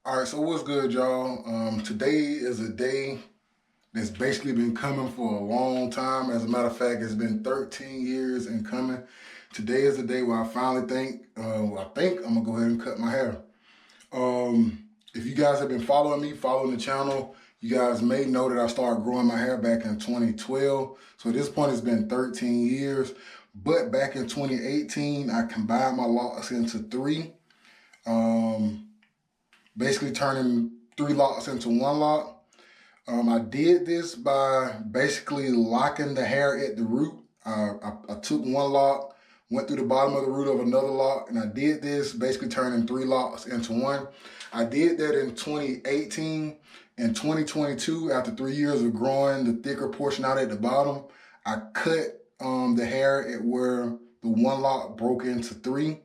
All right, so what's good, y'all? Today is a day that's basically been coming for a long time. As a matter of fact, it's been 13 years in coming. Today is the day where I finally think, I'm gonna go ahead and cut my hair. If you guys have been following me, following the channel, you guys may know that I started growing my hair back in 2012. So at this point, it's been 13 years. But back in 2018, I combined my locks into three. Basically turning 3 locks into 1 lock. I did this by basically locking the hair at the root. I took 1 lock, went through the bottom of the root of another lock, and I did this basically turning 3 locks into 1. I did that in 2018. In 2022, after 3 years of growing the thicker portion out at the bottom, I cut the hair at where the 1 lock broke into 3.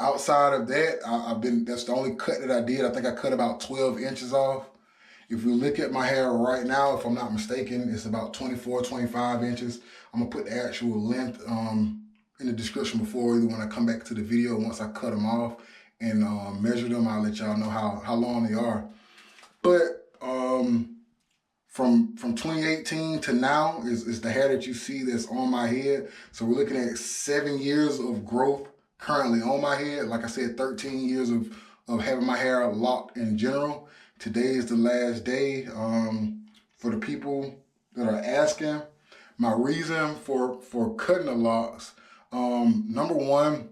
Outside of that, that's the only cut that I did. I think I cut about 12 inches off. If you look at my hair right now, if I'm not mistaken, it's about 24, 25 inches. I'm gonna put the actual length in the description before, either when I come back to the video, once I cut them off and measure them, I'll let y'all know how long they are. But from 2018 to now is the hair that you see that's on my head. So we're looking at 7 years of growth currently on my head. Like I said, 13 years of having my hair locked in general. Today is the last day. For the people that are asking, my reason for cutting the locks, number one,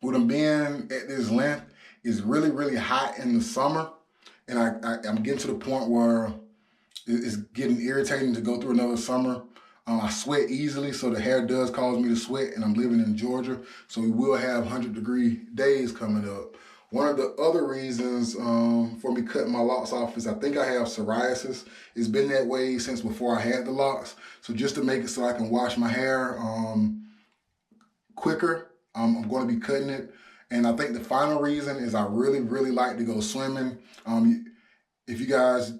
with them being at this length, is really, really hot in the summer. And I'm getting to the point where it's getting irritating to go through another summer. I sweat easily, so the hair does cause me to sweat, and I'm living in Georgia, so we will have 100-degree days coming up. One of the other reasons for me cutting my locks off is I think I have psoriasis. It's been that way since before I had the locks. So just to make it so I can wash my hair quicker, I'm going to be cutting it. And I think the final reason is I really, really like to go swimming. If you guys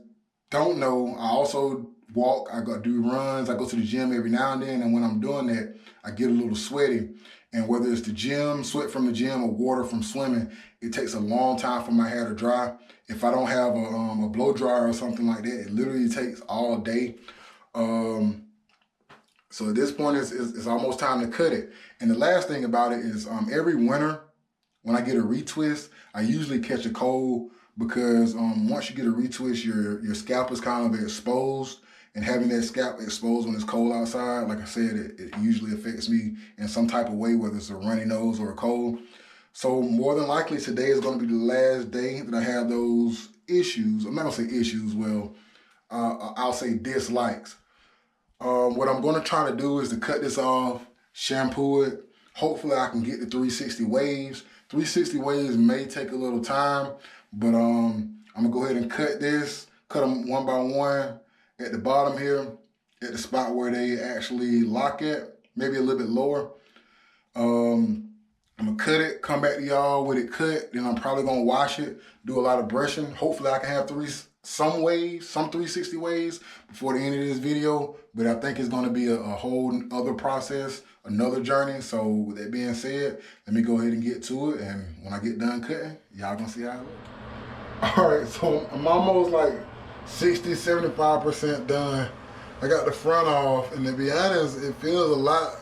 don't know, I also walk, I go do runs, I go to the gym every now and then, and when I'm doing that, I get a little sweaty. And whether it's the gym, sweat from the gym, or water from swimming, it takes a long time for my hair to dry. If I don't have a blow dryer or something like that, it literally takes all day. So at this point, it's almost time to cut it. And the last thing about it is every winter, when I get a retwist, I usually catch a cold because once you get a retwist, your scalp is kind of exposed. And having that scalp exposed when it's cold outside, like I said, it usually affects me in some type of way, whether it's a runny nose or a cold. So more than likely, today is going to be the last day that I have those issues. I'm not going to say issues, well, I'll say dislikes. What I'm going to try to do is to cut this off, shampoo it. Hopefully I can get the 360 waves. 360 waves may take a little time, but I'm going to go ahead and cut them one by one. At the bottom here, at the spot where they actually lock at, maybe a little bit lower. I'm gonna cut it, come back to y'all with it cut, then I'm probably gonna wash it, do a lot of brushing. Hopefully I can have some 360 waves before the end of this video, but I think it's gonna be a whole other process, another journey. So with that being said, let me go ahead and get to it, and when I get done cutting, y'all gonna see how it looks. All right, so I'm almost like 60, 75% done. I got the front off, and to be honest, it feels a lot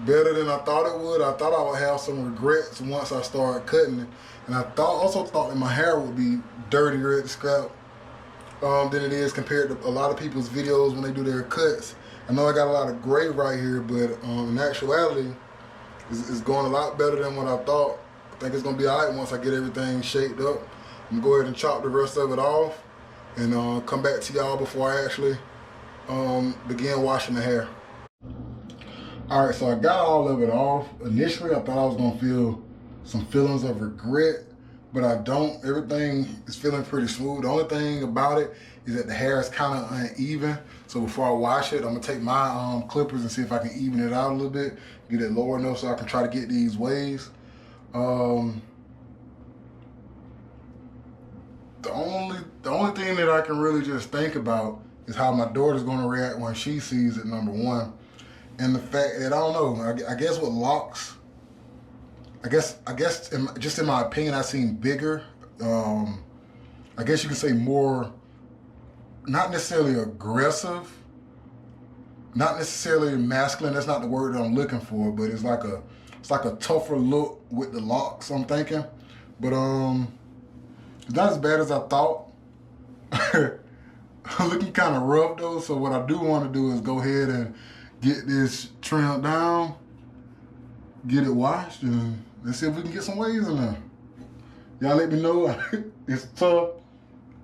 better than I thought it would. I thought I would have some regrets once I started cutting it. And I also thought that my hair would be dirtier at the scalp than it is compared to a lot of people's videos when they do their cuts. I know I got a lot of gray right here, but in actuality, it's going a lot better than what I thought. I think it's gonna be all right once I get everything shaped up. I'm gonna go ahead and chop the rest of it off and come back to y'all before I actually begin washing the hair. All right, so I got all of it off. Initially, I thought I was gonna feel some feelings of regret, but I don't. Everything is feeling pretty smooth. The only thing about it is that the hair is kind of uneven. So before I wash it, I'm gonna take my clippers and see if I can even it out a little bit, get it lower enough so I can try to get these waves. The only thing that I can really just think about is how my daughter's gonna react when she sees it, number one. And the fact that, I don't know, I guess with locks, just in my opinion, I seen bigger. I guess you could say more, not necessarily aggressive, not necessarily masculine. That's not the word that I'm looking for, but it's like a tougher look with the locks, I'm thinking. But it's not as bad as I thought. Looking kind of rough though, so what I do want to do is go ahead and get this trimmed down, get it washed, and let's see if we can get some waves in there. Y'all let me know. It's tough.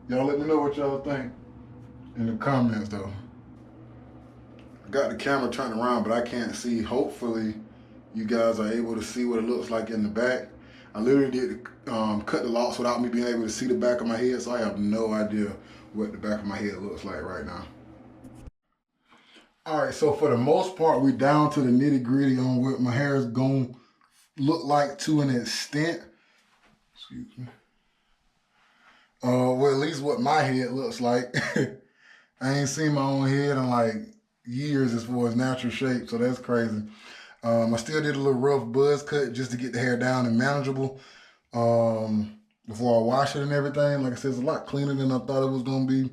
Y'all let me know what y'all think in the comments though. I got the camera turned around, but I can't see. Hopefully you guys are able to see what it looks like in the back. I literally did cut the locks without me being able to see the back of my head, so I have no idea what the back of my head looks like right now. All right, so for the most part, we're down to the nitty gritty on what my hair is going to look like to an extent. Excuse me. Well, at least what my head looks like. I ain't seen my own head in like years as far as natural shape, so that's crazy. I still did a little rough buzz cut just to get the hair down and manageable before I wash it and everything. Like I said, it's a lot cleaner than I thought it was going to be.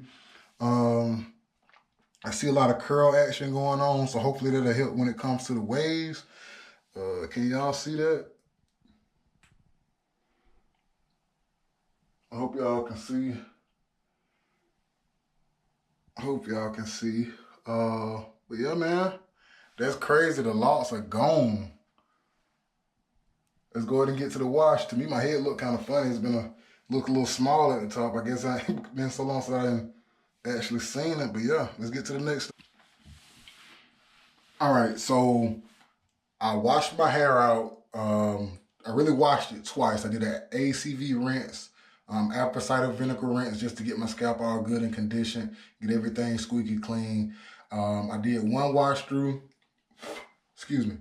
I see a lot of curl action going on, so hopefully that'll help when it comes to the waves. Can y'all see that? I hope y'all can see. But yeah, man, that's crazy. The locks are gone. Let's go ahead and get to the wash. To me, my head look kind of funny. It's been look a little small at the top. I guess I ain't been so long since I didn't actually seen it. But yeah, let's get to the next. All right, so I washed my hair out. I really washed it twice. I did an ACV rinse, apple cider vinegar rinse, just to get my scalp all good and conditioned, get everything squeaky clean. I did one wash through. Excuse me.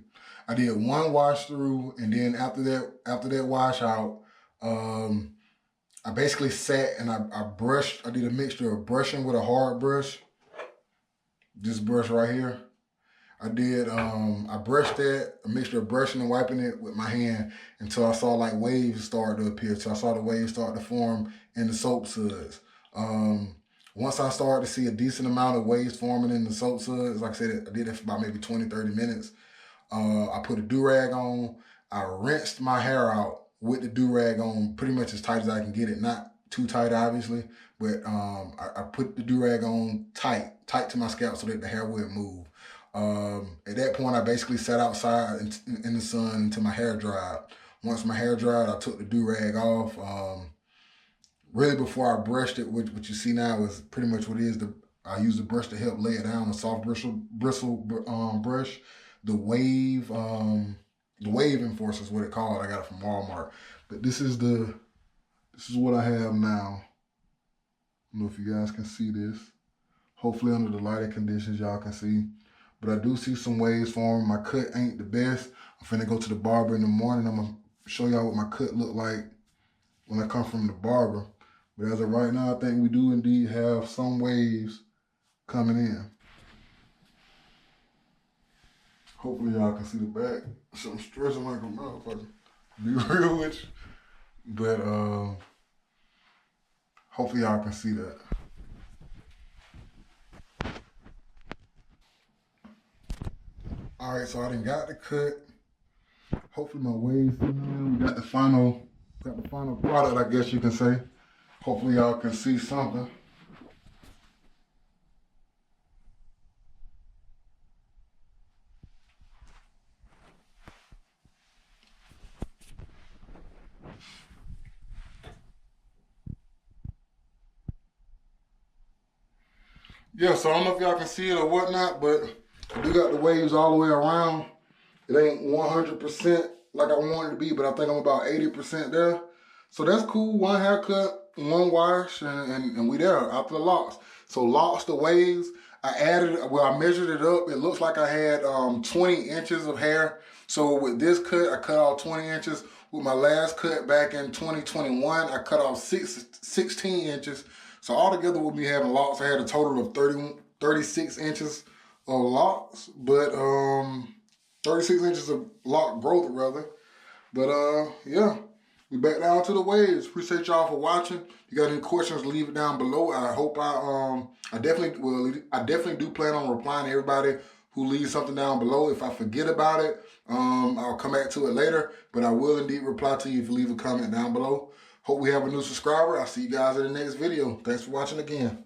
I did one wash through, and then after that wash out, I basically sat and I brushed. I did a mixture of brushing with a hard brush. This brush right here. I brushed that, a mixture of brushing and wiping it with my hand until I saw like waves start to appear. So I saw the waves start to form in the soap suds. Once I started to see a decent amount of waves forming in the soap suds, like I said, I did it for about maybe 20, 30 minutes. I put a do-rag on. I rinsed my hair out with the do-rag on pretty much as tight as I can get it. Not too tight, obviously, but I put the do-rag on tight to my scalp so that the hair wouldn't move. At that point, I basically sat outside in the sun until my hair dried. Once my hair dried, I took the do-rag off. Really, before I brushed it, what you see now is pretty much what it is. I use the brush to help lay it down, a soft bristle brush. The wave enforcer is what it called. I got it from Walmart. But this is what I have now. I don't know if you guys can see this. Hopefully under the lighting conditions, y'all can see. But I do see some waves forming. My cut ain't the best. I'm finna go to the barber in the morning. I'm gonna show y'all what my cut look like when I come from the barber. But as of right now, I think we do indeed have some waves coming in. Hopefully y'all can see the back. So I'm stressing like a motherfucker, be real with you. But hopefully y'all can see that. All right, so I done got the cut. Hopefully my waves in. We got the final product, I guess you can say. Hopefully y'all can see something. Yeah, so I don't know if y'all can see it or whatnot, but I do got the waves all the way around. It ain't 100% like I want it to be, but I think I'm about 80% there. So that's cool. One haircut, one wash, and we there after the locks. So locks, the waves, I measured it up. It looks like I had 20 inches of hair. So with this cut, I cut off 20 inches. With my last cut back in 2021, I cut off 16 inches. So altogether with me having locks, I had a total of 36 inches of locks, but 36 inches of lock growth rather. But yeah, we back down to the waves. Appreciate y'all for watching. If you got any questions, leave it down below. I hope I definitely do plan on replying to everybody who leaves something down below. If I forget about it, I'll come back to it later. But I will indeed reply to you if you leave a comment down below. Hope we have a new subscriber. I'll see you guys in the next video. Thanks for watching again.